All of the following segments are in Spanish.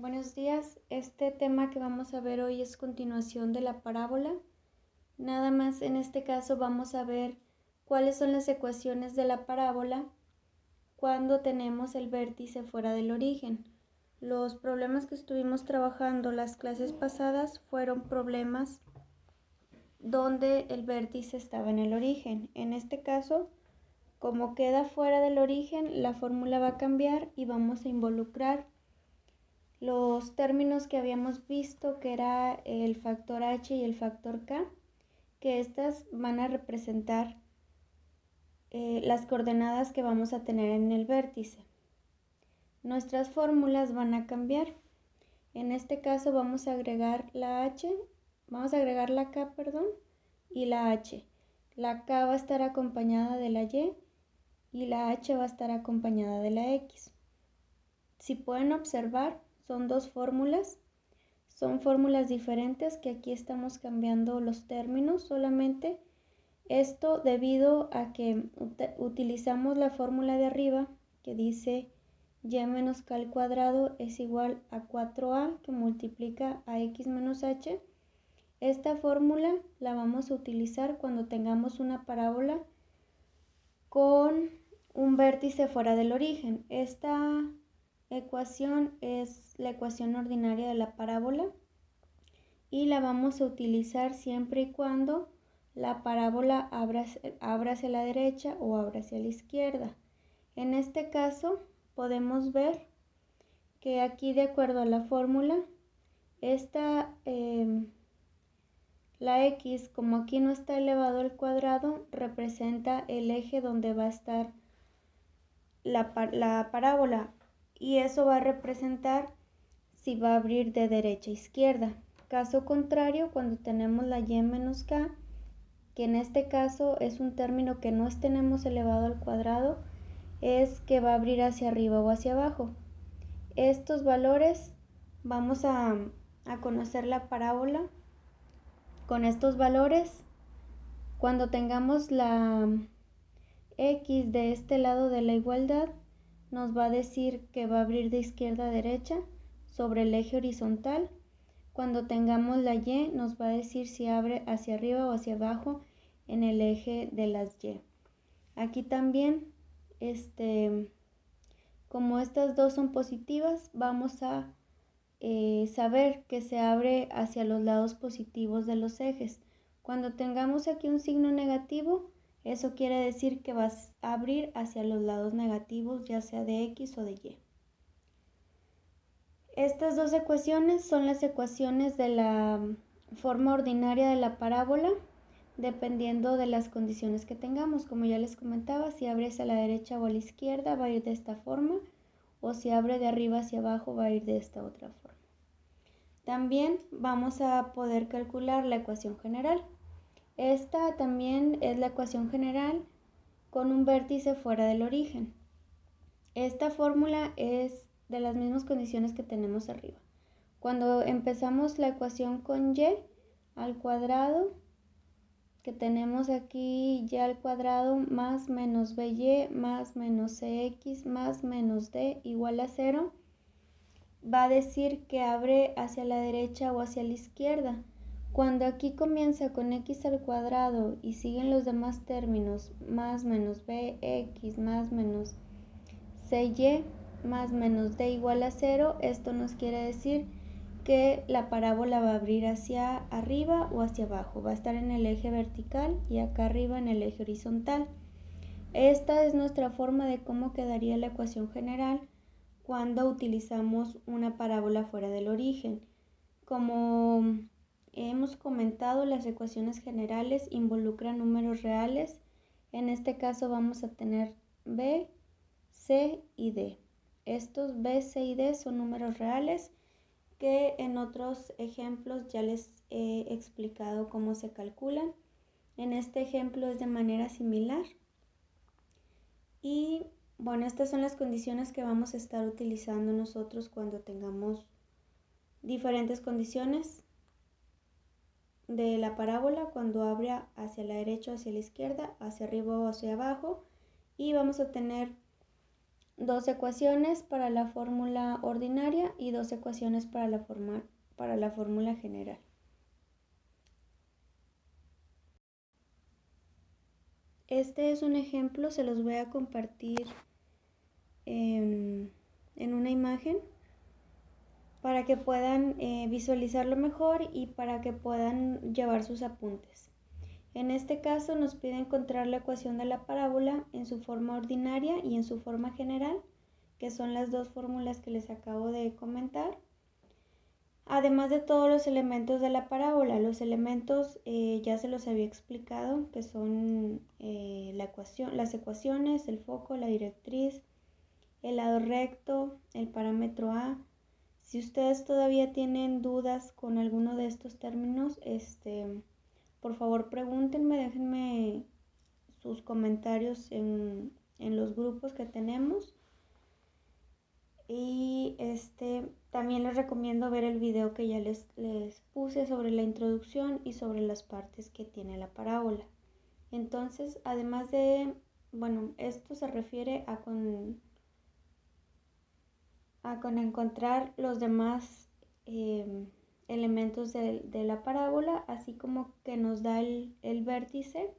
Buenos días, este tema que vamos a ver hoy es continuación de la parábola. Nada más en este caso vamos a ver cuáles son las ecuaciones de la parábola cuando tenemos el vértice fuera del origen. Los problemas que estuvimos trabajando las clases pasadas fueron problemas donde el vértice estaba en el origen. En este caso, como queda fuera del origen, la fórmula va a cambiar y vamos a involucrar los términos que habíamos visto, que era el factor h y el factor k, que estas van a representar las coordenadas que vamos a tener en el vértice. Nuestras fórmulas van a cambiar. En este caso vamos a agregar la k, y la h. La k va a estar acompañada de la y la h va a estar acompañada de la x. Si pueden observar, son dos fórmulas. Son fórmulas diferentes que aquí estamos cambiando los términos solamente. Esto debido a que utilizamos la fórmula de arriba que dice y menos k al cuadrado es igual a 4a que multiplica a x menos h. Esta fórmula la vamos a utilizar cuando tengamos una parábola con un vértice fuera del origen. Esta ecuación es la ecuación ordinaria de la parábola y la vamos a utilizar siempre y cuando la parábola abra hacia la derecha o abra hacia la izquierda. En este caso podemos ver que aquí, de acuerdo a la fórmula, la x, como aquí no está elevado al cuadrado, representa el eje donde va a estar la parábola, y eso va a representar si va a abrir de derecha a izquierda. Caso contrario, cuando tenemos la y menos k, que en este caso es un término que no tenemos elevado al cuadrado, es que va a abrir hacia arriba o hacia abajo. Estos valores vamos a conocer la parábola con estos valores. Cuando tengamos la x de este lado de la igualdad, nos va a decir que va a abrir de izquierda a derecha sobre el eje horizontal. Cuando tengamos la y, nos va a decir si abre hacia arriba o hacia abajo en el eje de las y. Aquí también, como estas dos son positivas, vamos a saber que se abre hacia los lados positivos de los ejes. Cuando tengamos aquí un signo negativo, eso quiere decir que va a abrir hacia los lados negativos, ya sea de x o de y. Estas dos ecuaciones son las ecuaciones de la forma ordinaria de la parábola, dependiendo de las condiciones que tengamos. Como ya les comentaba, si abre hacia la derecha o a la izquierda va a ir de esta forma, o si abre de arriba hacia abajo va a ir de esta otra forma. También vamos a poder calcular la ecuación general. Esta también es la ecuación general con un vértice fuera del origen. Esta fórmula es de las mismas condiciones que tenemos arriba. Cuando empezamos la ecuación con y al cuadrado, que tenemos aquí y al cuadrado más menos by más menos cx más menos d igual a 0, va a decir que abre hacia la derecha o hacia la izquierda. Cuando aquí comienza con x al cuadrado y siguen los demás términos, más menos bx más menos cy más menos d igual a 0, esto nos quiere decir que la parábola va a abrir hacia arriba o hacia abajo, va a estar en el eje vertical y acá arriba en el eje horizontal. Esta es nuestra forma de cómo quedaría la ecuación general cuando utilizamos una parábola fuera del origen. Como hemos comentado, las ecuaciones generales involucran números reales. En este caso vamos a tener b, c y d. Estos b, c y d son números reales que en otros ejemplos ya les he explicado cómo se calculan. En este ejemplo es de manera similar. Y bueno, estas son las condiciones que vamos a estar utilizando nosotros cuando tengamos diferentes condiciones de la parábola, cuando abra hacia la derecha o hacia la izquierda, hacia arriba o hacia abajo, y vamos a tener dos ecuaciones para la fórmula ordinaria y dos ecuaciones para la fórmula general. Este es un ejemplo, se los voy a compartir en una imagen para que puedan visualizarlo mejor y para que puedan llevar sus apuntes. En este caso nos pide encontrar la ecuación de la parábola en su forma ordinaria y en su forma general, que son las dos fórmulas que les acabo de comentar. Además de todos los elementos de la parábola, los elementos ya se los había explicado, que son las ecuaciones, el foco, la directriz, el lado recto, el parámetro A. Si ustedes todavía tienen dudas con alguno de estos términos, por favor pregúntenme, déjenme sus comentarios en los grupos que tenemos. Y también les recomiendo ver el video que ya les puse sobre la introducción y sobre las partes que tiene la parábola. Entonces, además de, bueno, esto se refiere a con encontrar los demás elementos de la parábola, así como que nos da el vértice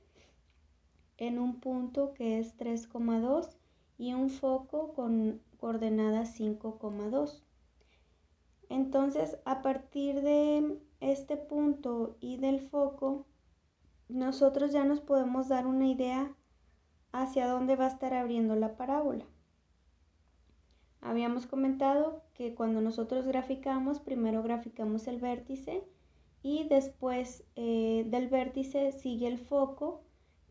en un punto que es 3,2 y un foco con coordenada 5,2. Entonces, a partir de este punto y del foco, nosotros ya nos podemos dar una idea hacia dónde va a estar abriendo la parábola. Habíamos comentado que cuando nosotros graficamos, primero graficamos el vértice y después del vértice sigue el foco,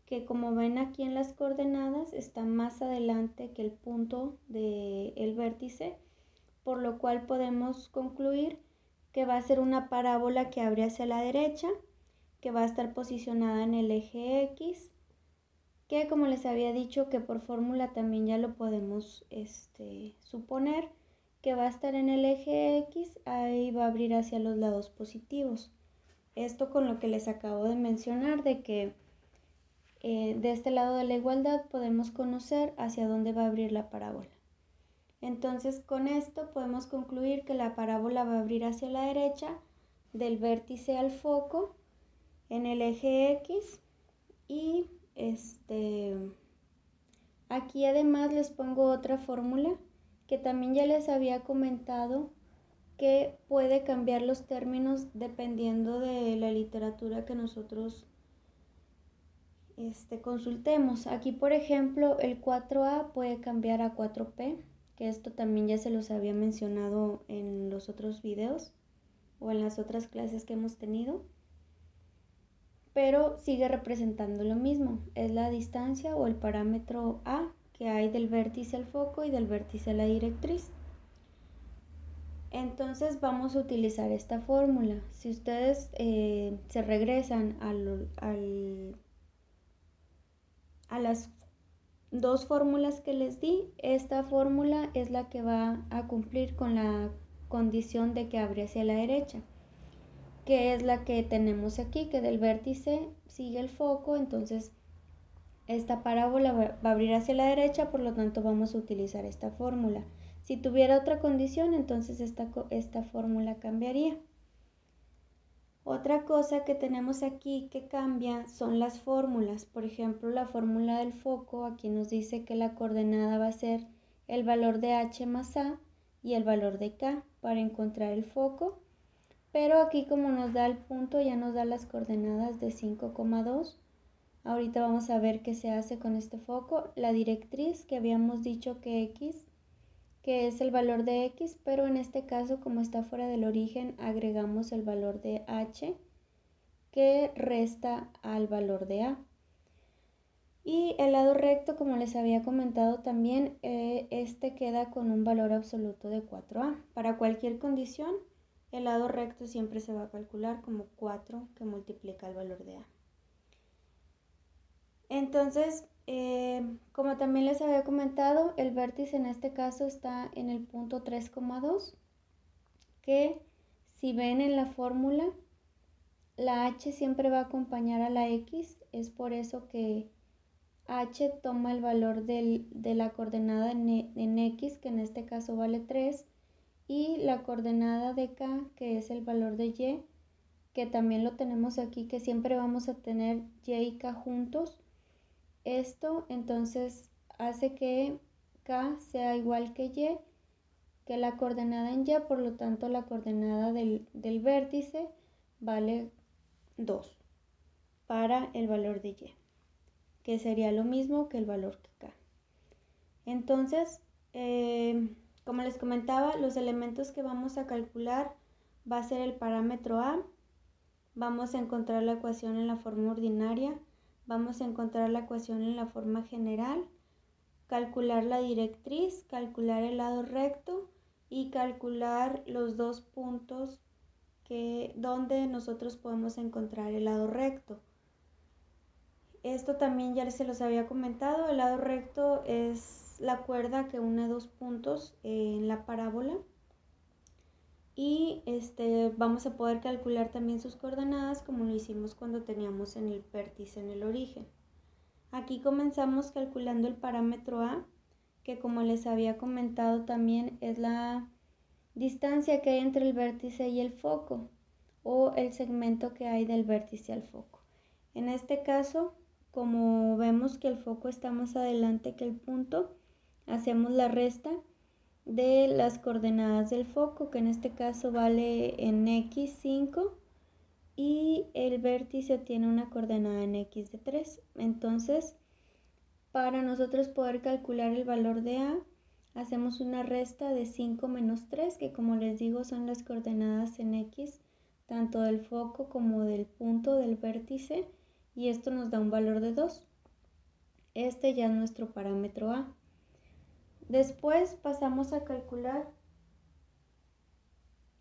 que como ven aquí en las coordenadas está más adelante que el punto del vértice, por lo cual podemos concluir que va a ser una parábola que abre hacia la derecha, que va a estar posicionada en el eje X, que como les había dicho que por fórmula también ya lo podemos suponer que va a estar en el eje X, ahí va a abrir hacia los lados positivos. Esto con lo que les acabo de mencionar de que de este lado de la igualdad podemos conocer hacia dónde va a abrir la parábola. Entonces con esto podemos concluir que la parábola va a abrir hacia la derecha del vértice al foco en el eje X y aquí además les pongo otra fórmula que también ya les había comentado que puede cambiar los términos dependiendo de la literatura que nosotros consultemos. Aquí por ejemplo el 4A puede cambiar a 4P, que esto también ya se los había mencionado en los otros videos o en las otras clases que hemos tenido, pero sigue representando lo mismo, es la distancia o el parámetro A que hay del vértice al foco y del vértice a la directriz. Entonces vamos a utilizar esta fórmula. Si ustedes se regresan a las dos fórmulas que les di, esta fórmula es la que va a cumplir con la condición de que abre hacia la derecha, que es la que tenemos aquí, que del vértice sigue el foco, entonces esta parábola va a abrir hacia la derecha, por lo tanto vamos a utilizar esta fórmula. Si tuviera otra condición, entonces esta fórmula cambiaría. Otra cosa que tenemos aquí que cambia son las fórmulas. Por ejemplo, la fórmula del foco aquí nos dice que la coordenada va a ser el valor de h más a y el valor de k para encontrar el foco. Pero aquí como nos da el punto, ya nos da las coordenadas de 5,2. Ahorita vamos a ver qué se hace con este foco. La directriz que habíamos dicho que x, que es el valor de x, pero en este caso como está fuera del origen agregamos el valor de h que resta al valor de a. Y el lado recto, como les había comentado también, queda con un valor absoluto de 4a. Para cualquier condición, el lado recto siempre se va a calcular como 4 que multiplica el valor de a. Entonces, como también les había comentado, el vértice en este caso está en el punto 3,2, que si ven en la fórmula, la h siempre va a acompañar a la x, es por eso que h toma el valor de la coordenada en x, que en este caso vale 3, y la coordenada de k, que es el valor de y, que también lo tenemos aquí, que siempre vamos a tener y y k juntos. Esto entonces hace que k sea igual que y, que la coordenada en y, por lo tanto la coordenada del vértice vale 2 para el valor de y, que sería lo mismo que el valor que k. Entonces, como les comentaba, los elementos que vamos a calcular va a ser el parámetro a, vamos a encontrar la ecuación en la forma ordinaria, vamos a encontrar la ecuación en la forma general, calcular la directriz, calcular el lado recto y calcular los dos puntos donde nosotros podemos encontrar el lado recto. Esto también ya se los había comentado, el lado recto es la cuerda que une dos puntos en la parábola y vamos a poder calcular también sus coordenadas como lo hicimos cuando teníamos en el vértice en el origen. Aquí comenzamos calculando el parámetro a, que como les había comentado también es la distancia que hay entre el vértice y el foco o el segmento que hay del vértice al foco. En este caso, como vemos que el foco está más adelante que el punto, hacemos la resta de las coordenadas del foco, que en este caso vale en x 5 y el vértice tiene una coordenada en x de 3. Entonces, para nosotros poder calcular el valor de a, hacemos una resta de 5 menos 3, que como les digo son las coordenadas en x, tanto del foco como del punto del vértice, y esto nos da un valor de 2. Este ya es nuestro parámetro a. Después pasamos a calcular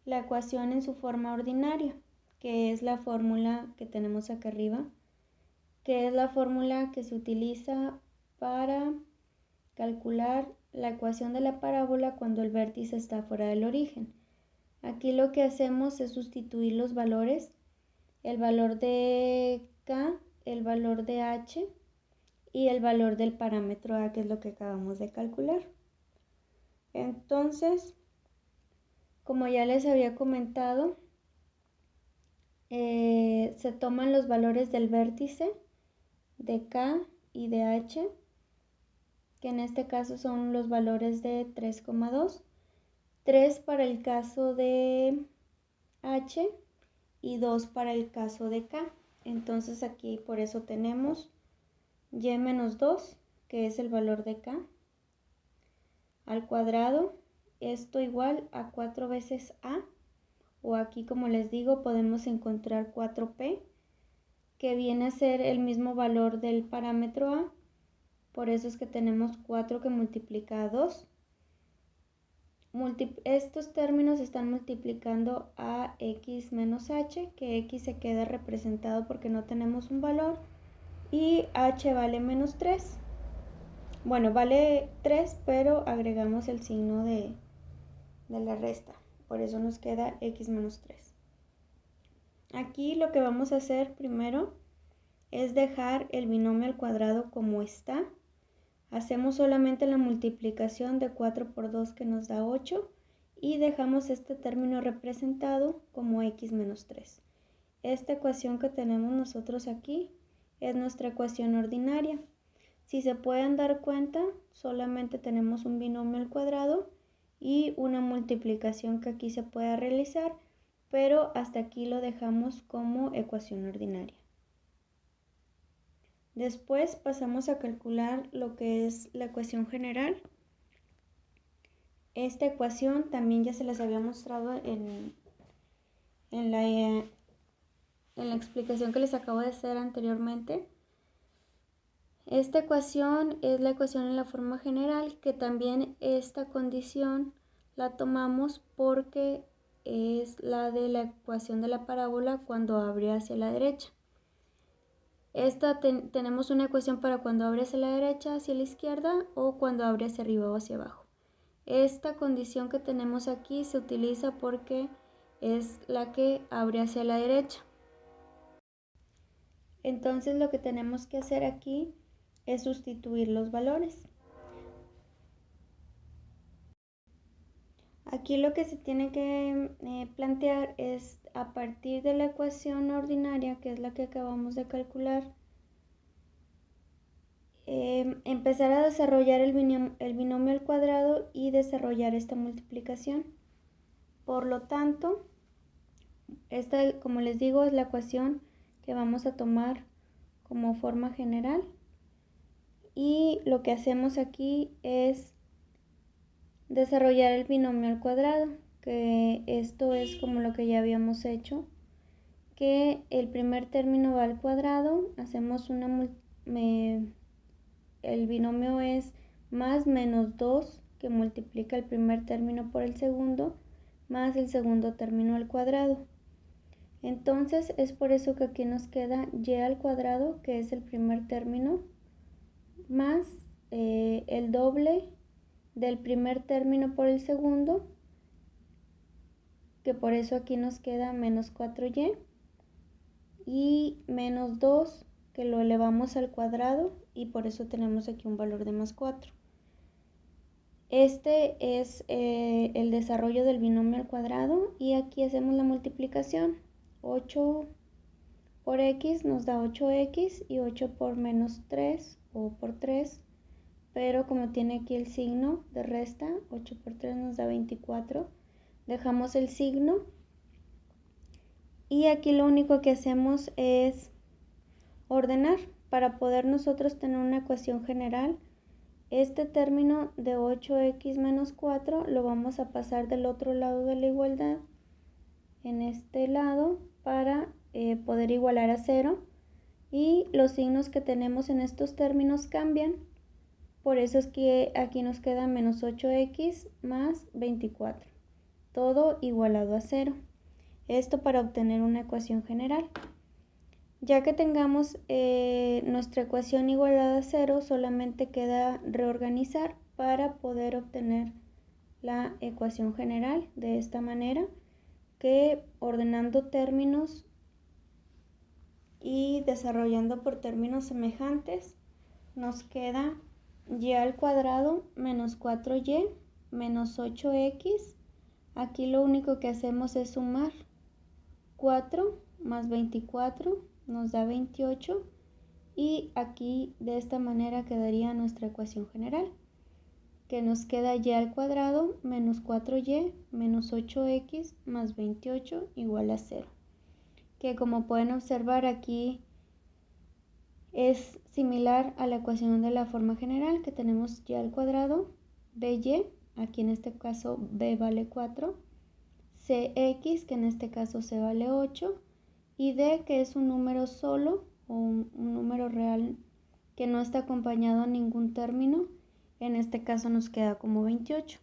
la ecuación en su forma ordinaria, que es la fórmula que tenemos acá arriba, que es la fórmula que se utiliza para calcular la ecuación de la parábola cuando el vértice está fuera del origen. Aquí lo que hacemos es sustituir los valores, el valor de k, el valor de h y el valor del parámetro a, que es lo que acabamos de calcular. Entonces, como ya les había comentado, se toman los valores del vértice de k y de h, que en este caso son los valores de 3,2, 3 para el caso de h y 2 para el caso de k. Entonces aquí por eso tenemos y menos 2, que es el valor de k, al cuadrado, esto igual a 4 veces a, o aquí como les digo podemos encontrar 4p, que viene a ser el mismo valor del parámetro a, por eso es que tenemos 4 que multiplica a 2. Estos términos están multiplicando a x menos h, que x se queda representado porque no tenemos un valor, y h vale menos 3. Bueno, vale 3, pero agregamos el signo de la resta, por eso nos queda x menos 3. Aquí lo que vamos a hacer primero es dejar el binomio al cuadrado como está. Hacemos solamente la multiplicación de 4 por 2, que nos da 8, y dejamos este término representado como x menos 3. Esta ecuación que tenemos nosotros aquí es nuestra ecuación ordinaria. Si se pueden dar cuenta, solamente tenemos un binomio al cuadrado y una multiplicación que aquí se puede realizar, pero hasta aquí lo dejamos como ecuación ordinaria. Después pasamos a calcular lo que es la ecuación general. Esta ecuación también ya se las había mostrado en la explicación que les acabo de hacer anteriormente. Esta ecuación es la ecuación en la forma general, que también esta condición la tomamos porque es la de la ecuación de la parábola cuando abre hacia la derecha. Tenemos una ecuación para cuando abre hacia la derecha, hacia la izquierda, o cuando abre hacia arriba o hacia abajo. Esta condición que tenemos aquí se utiliza porque es la que abre hacia la derecha. Entonces lo que tenemos que hacer aquí es sustituir los valores. Aquí lo que se tiene que plantear es, a partir de la ecuación ordinaria, que es la que acabamos de calcular, empezar a desarrollar el binomio al cuadrado y desarrollar esta multiplicación. Por lo tanto, esta, como les digo, es la ecuación que vamos a tomar como forma general. Y lo que hacemos aquí es desarrollar el binomio al cuadrado, que esto es como lo que ya habíamos hecho, que el primer término va al cuadrado, hacemos el binomio es más menos 2, que multiplica el primer término por el segundo, más el segundo término al cuadrado. Entonces es por eso que aquí nos queda y al cuadrado, que es el primer término, más el doble del primer término por el segundo, que por eso aquí nos queda menos 4y, y menos 2, que lo elevamos al cuadrado, y por eso tenemos aquí un valor de más 4. Este es el desarrollo del binomio al cuadrado, y aquí hacemos la multiplicación. 8 por x nos da 8x, y 8 por menos 3 o por 3, pero como tiene aquí el signo de resta, 8 por 3 nos da 24, dejamos el signo, y aquí lo único que hacemos es ordenar para poder nosotros tener una ecuación general. Este término de 8x menos 4 lo vamos a pasar del otro lado de la igualdad, en este lado, para poder igualar a 0, y los signos que tenemos en estos términos cambian. Por eso es que aquí nos queda menos 8x más 24, todo igualado a 0. Esto para obtener una ecuación general. Ya que tengamos nuestra ecuación igualada a 0, solamente queda reorganizar para poder obtener la ecuación general de esta manera, que ordenando términos y desarrollando por términos semejantes, nos queda y al cuadrado menos 4y menos 8x. Aquí lo único que hacemos es sumar 4 más 24 nos da 28, y aquí de esta manera quedaría nuestra ecuación general, que nos queda y al cuadrado menos 4y menos 8x más 28 igual a 0, que como pueden observar aquí es similar a la ecuación de la forma general, que tenemos y al cuadrado, by, aquí en este caso b vale 4, cx, que en este caso c vale 8, y d, que es un número solo o un número real que no está acompañado a ningún término, en este caso nos queda como 28.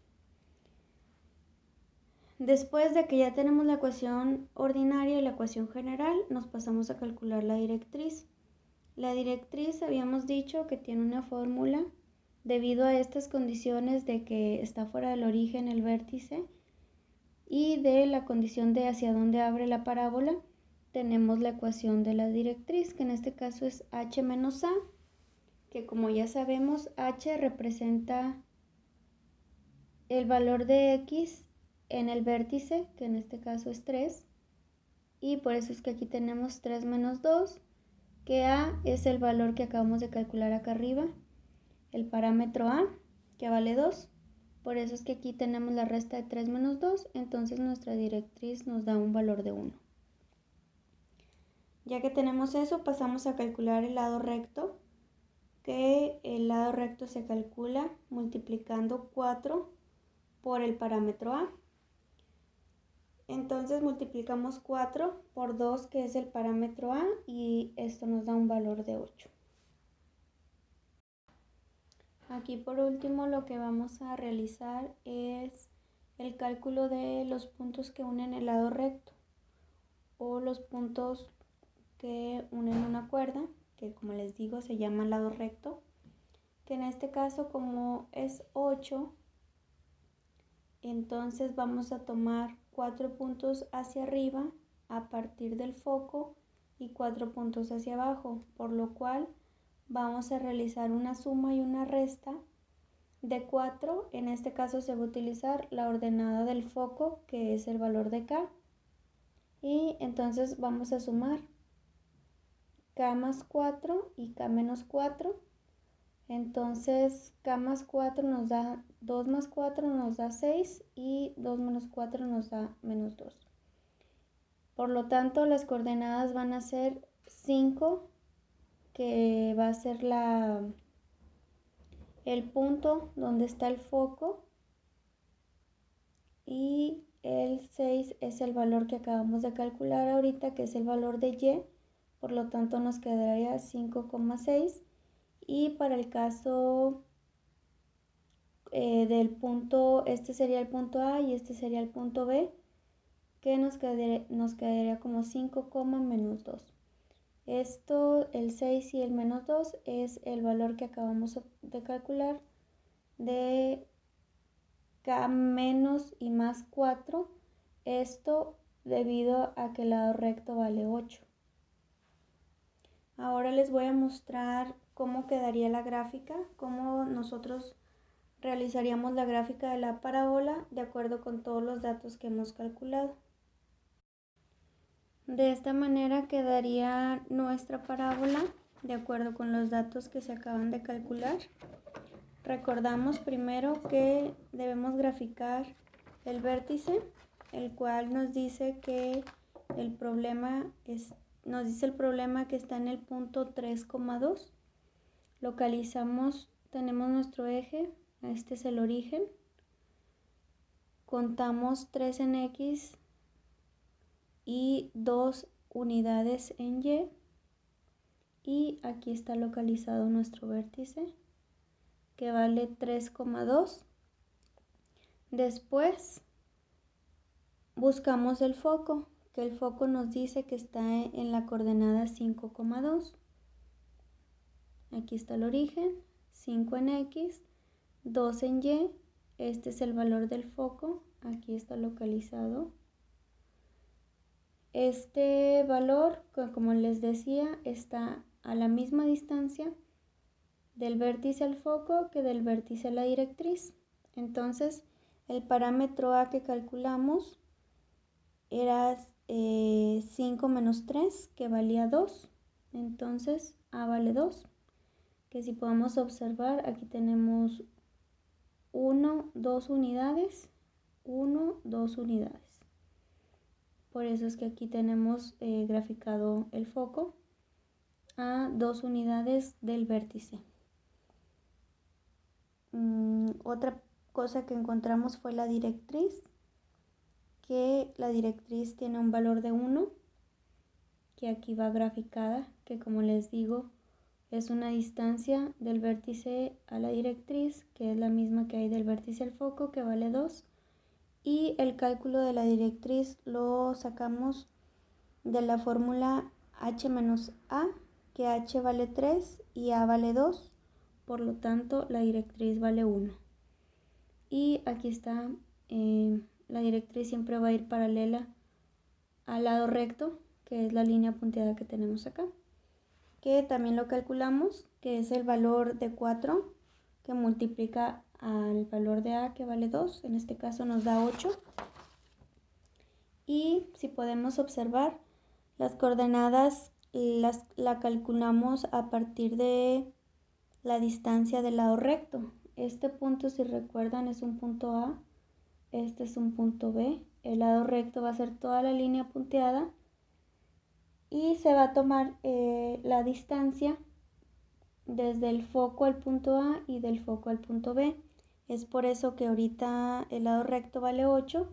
Después de que ya tenemos la ecuación ordinaria y la ecuación general, nos pasamos a calcular la directriz. La directriz habíamos dicho que tiene una fórmula debido a estas condiciones de que está fuera del origen el vértice y de la condición de hacia dónde abre la parábola. Tenemos la ecuación de la directriz, que en este caso es h menos a, que como ya sabemos, h representa el valor de x en el vértice, que en este caso es 3, y por eso es que aquí tenemos 3 menos 2, que a es el valor que acabamos de calcular acá arriba, el parámetro a, que vale 2, por eso es que aquí tenemos la resta de 3 menos 2, entonces nuestra directriz nos da un valor de 1. Ya que tenemos eso, pasamos a calcular el lado recto, que el lado recto se calcula multiplicando 4 por el parámetro a. Entonces multiplicamos 4 por 2, que es el parámetro a, y esto nos da un valor de 8. Aquí por último lo que vamos a realizar es el cálculo de los puntos que unen el lado recto, o los puntos que unen una cuerda, que como les digo se llama lado recto, que en este caso como es 8, entonces vamos a tomar 4 puntos hacia arriba a partir del foco y 4 puntos hacia abajo, por lo cual vamos a realizar una suma y una resta de 4. En este caso se va a utilizar la ordenada del foco, que es el valor de K. Y entonces vamos a sumar K más 4 y K menos 4. Entonces K más 4 nos da 2 más 4 nos da 6 y 2 menos 4 nos da menos 2. Por lo tanto, las coordenadas van a ser 5, que va a ser el punto donde está el foco, y el 6 es el valor que acabamos de calcular ahorita, que es el valor de Y. Por lo tanto, nos quedaría 5,6. Y para el caso del punto, este sería el punto A y este sería el punto B, que nos quedaría como 5, menos 2. Esto, el 6 y el menos 2, es el valor que acabamos de calcular de K menos y más 4. Esto debido a que el lado recto vale 8. Ahora les voy a mostrar cómo quedaría la gráfica, cómo nosotros realizaríamos la gráfica de la parábola de acuerdo con todos los datos que hemos calculado. De esta manera quedaría nuestra parábola de acuerdo con los datos que se acaban de calcular. Recordamos primero que debemos graficar el vértice, el cual nos dice que el problema que está en el punto 3,2. Localizamos, tenemos nuestro eje, este es el origen. Contamos 3 en X y 2 unidades en Y, y aquí está localizado nuestro vértice, que vale 3,2. Después buscamos el foco, que el foco nos dice que está en la coordenada 5,2. Aquí está el origen, 5 en X, 2 en Y. Este es el valor del foco, aquí está localizado. Este valor, como les decía, está a la misma distancia del vértice al foco que del vértice a la directriz. Entonces, el parámetro A que calculamos era 5 menos 3, que valía 2. Entonces, A vale 2. Que si podemos observar, aquí tenemos 1, 2 unidades, 1, 2 unidades. Por eso es que aquí tenemos graficado el foco a 2 unidades del vértice. Otra cosa que encontramos fue la directriz, que la directriz tiene un valor de 1, que aquí va graficada, que como les digo, es una distancia del vértice a la directriz, que es la misma que hay del vértice al foco, que vale 2. Y el cálculo de la directriz lo sacamos de la fórmula h menos a, que h vale 3 y a vale 2, por lo tanto la directriz vale 1. Y aquí está, la directriz siempre va a ir paralela al lado recto, que es la línea punteada que tenemos acá, que también lo calculamos, que es el valor de 4 que multiplica al valor de a, que vale 2, en este caso nos da 8. Y si podemos observar, las coordenadas la calculamos a partir de la distancia del lado recto. Este punto, si recuerdan, es un punto A, este es un punto B. El lado recto va a ser toda la línea punteada y se va a tomar la distancia desde el foco al punto A y del foco al punto B. Es por eso que ahorita el lado recto vale 8.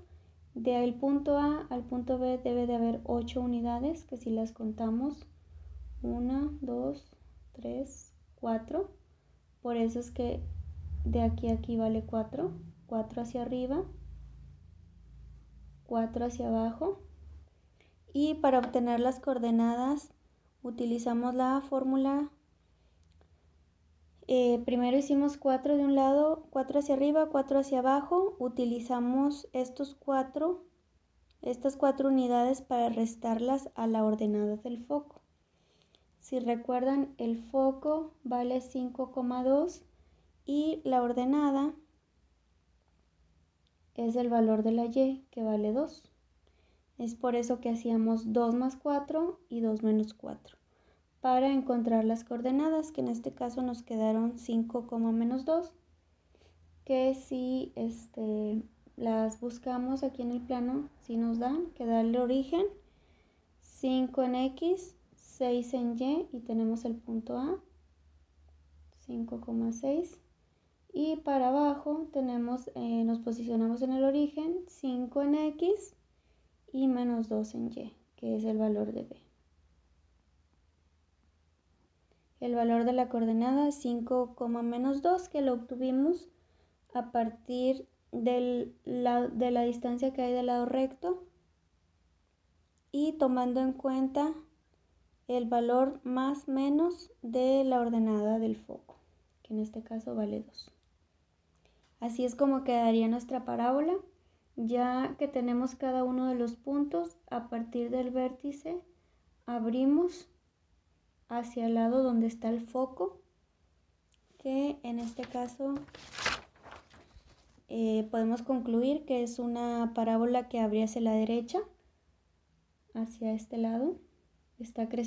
Del punto A al punto B debe de haber 8 unidades, que si las contamos, 1, 2, 3, 4. Por eso es que de aquí a aquí vale 4. 4 hacia arriba, 4 hacia abajo. Y para obtener las coordenadas utilizamos la fórmula. Primero hicimos 4 de un lado, 4 hacia arriba, 4 hacia abajo. Utilizamos estas 4 unidades para restarlas a la ordenada del foco. Si recuerdan, el foco vale 5,2 y la ordenada es el valor de la y, que vale 2. Es por eso que hacíamos 2 más 4 y 2 menos 4 para encontrar las coordenadas, que en este caso nos quedaron 5, menos 2, que si las buscamos aquí en el plano, si nos dan, que da el origen, 5 en X, 6 en Y, y tenemos el punto A, 5,6. Y para abajo tenemos, nos posicionamos en el origen, 5 en X y menos 2 en Y, que es el valor de B. El valor de la coordenada es 5, menos 2, que lo obtuvimos a partir de la distancia que hay del lado recto y tomando en cuenta el valor más menos de la ordenada del foco, que en este caso vale 2. Así es como quedaría nuestra parábola, ya que tenemos cada uno de los puntos. A partir del vértice abrimos hacia el lado donde está el foco, que en este caso podemos concluir que es una parábola que abre hacia la derecha, hacia este lado, está creciendo.